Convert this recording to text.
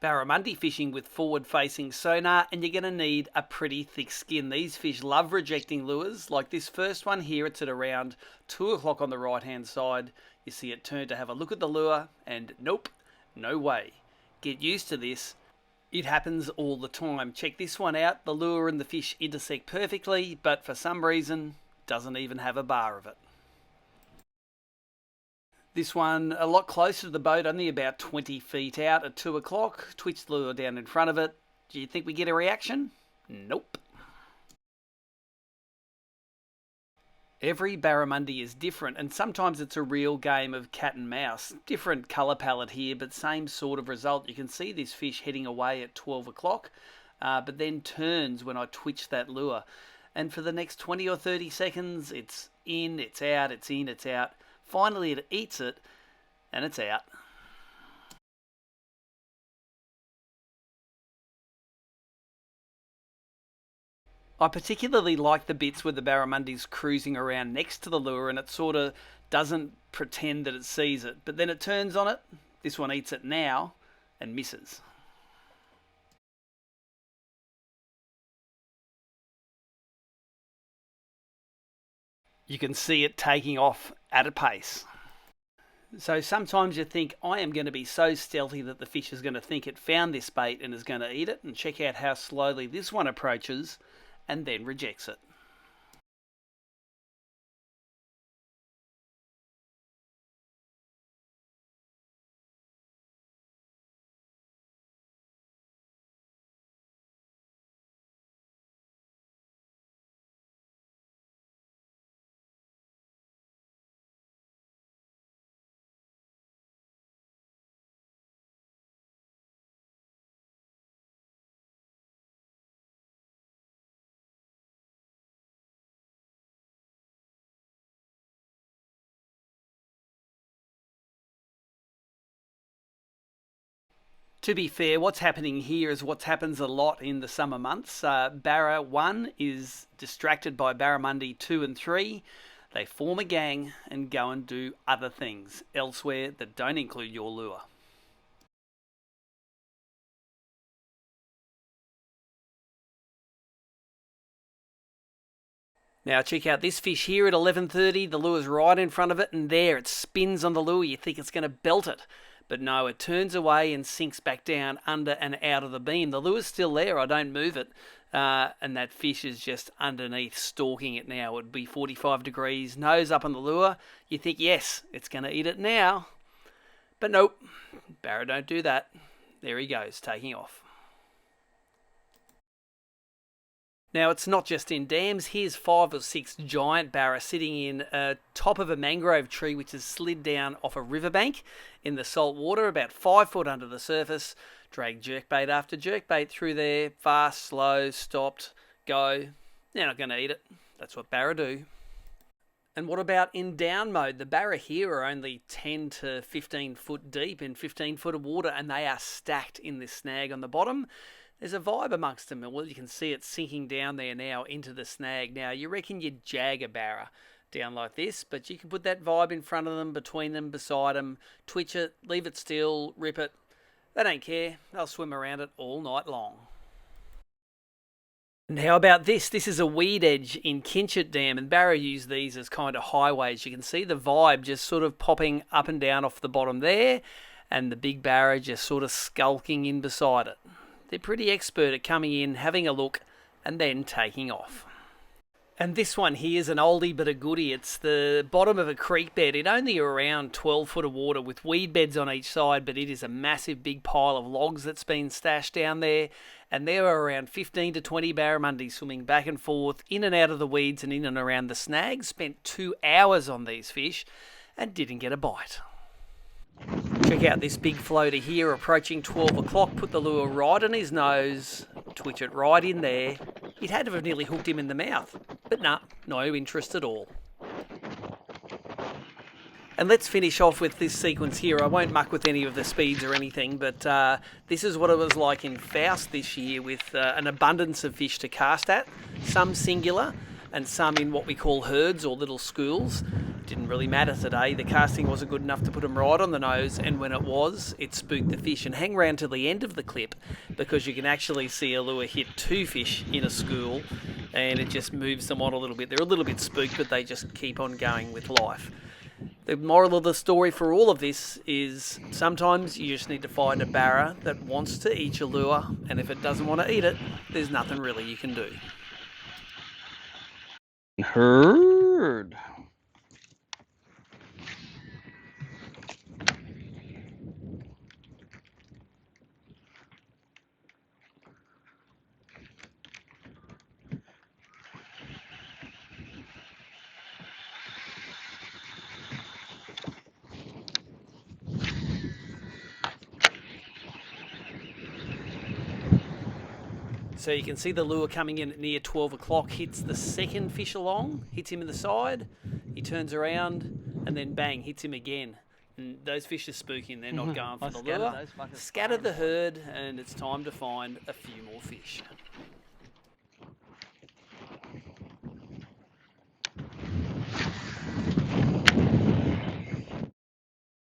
barramundi fishing with forward-facing sonar, and you're going to need a pretty thick skin. These fish love rejecting lures. Like this first one here, it's at around 2 o'clock on the right-hand side. You see it turn to have a look at the lure, and nope, no way. Get used to this. It happens all the time. Check this one out. The lure and the fish intersect perfectly, but for some reason, doesn't even have a bar of it. This one a lot closer to the boat, only about 20 feet out at 2 o'clock. Twitch the lure down in front of it. Do you think we get a reaction? Nope. Every barramundi is different, and sometimes it's a real game of cat and mouse. Different colour palette here, but same sort of result. You can see this fish heading away at 12 o'clock, but then turns when I twitch that lure. And for the next 20 or 30 seconds, it's in, it's out, it's in, it's out. Finally, it eats it, and it's out. I particularly like the bits where the barramundi's cruising around next to the lure and it sort of doesn't pretend that it sees it, but then it turns on it. This one eats it now and misses. You can see it taking off at a pace. So sometimes you think, I am going to be so stealthy that the fish is going to think it found this bait and is going to eat it, and check out how slowly this one approaches and then rejects it. To be fair, what's happening here is what happens a lot in the summer months. Barra 1 is distracted by barramundi 2 and 3. They form a gang and go and do other things elsewhere that don't include your lure. Now check out this fish here at 11:30. The lure's right in front of it, and there it spins on the lure. You think it's going to belt it. But no, it turns away and sinks back down under and out of the beam. The lure's still there. I don't move it. And that fish is just underneath, stalking it now. It would be 45 degrees, nose up on the lure. You think, yes, it's going to eat it now. But nope, barra don't do that. There he goes, taking off. Now, it's not just in dams. Here's 5 or 6 giant barra sitting in top of a mangrove tree which has slid down off a riverbank in the salt water, about 5 foot under the surface. Drag jerkbait after jerkbait through there, fast, slow, stopped, go. They're not going to eat it. That's what barra do. And what about in down mode? The barra here are only 10 to 15 foot deep in 15 foot of water, and they are stacked in this snag on the bottom. There's a vibe amongst them. Well, you can see it sinking down there now into the snag. Now, you reckon you'd jag a barra down like this, but you can put that vibe in front of them, between them, beside them, twitch it, leave it still, rip it. They don't care. They'll swim around it all night long. And how about this? This is a weed edge in Kinchit Dam, and barra use these as kind of highways. You can see the vibe just sort of popping up and down off the bottom there, and the big barra just sort of skulking in beside it. They're pretty expert at coming in, having a look, and then taking off. And this one here is an oldie but a goodie. It's the bottom of a creek bed. It only around 12 foot of water with weed beds on each side, but it is a massive big pile of logs that's been stashed down there. And there are around 15 to 20 barramundi swimming back and forth, in and out of the weeds and in and around the snag. Spent 2 hours on these fish and didn't get a bite. Check out this big floater here approaching 12 o'clock. Put the lure right on his nose, twitch it right in there. It had to have nearly hooked him in the mouth, but nah, no interest at all. And let's finish off with this sequence here. I won't muck with any of the speeds or anything, but this is what it was like in Faust this year, with an abundance of fish to cast at, some singular and some in what we call herds or little schools. didn't really matter today. The casting wasn't good enough to put them right on the nose, and when it was, it spooked the fish. And hang around to the end of the clip, because you can actually see a lure hit 2 fish in a school, and it just moves them on a little bit. They're a little bit spooked, but they just keep on going with life. The moral of the story for all of this is sometimes you just need to find a barra that wants to eat your lure, and if it doesn't want to eat it, there's nothing really you can do. Heard. So you can see the lure coming in at near 12 o'clock, hits the second fish along, hits him in the side, he turns around, and then bang, hits him again. And those fish are spooking, they're not going for the lure. Scattered the herd, and it's time to find a few more fish.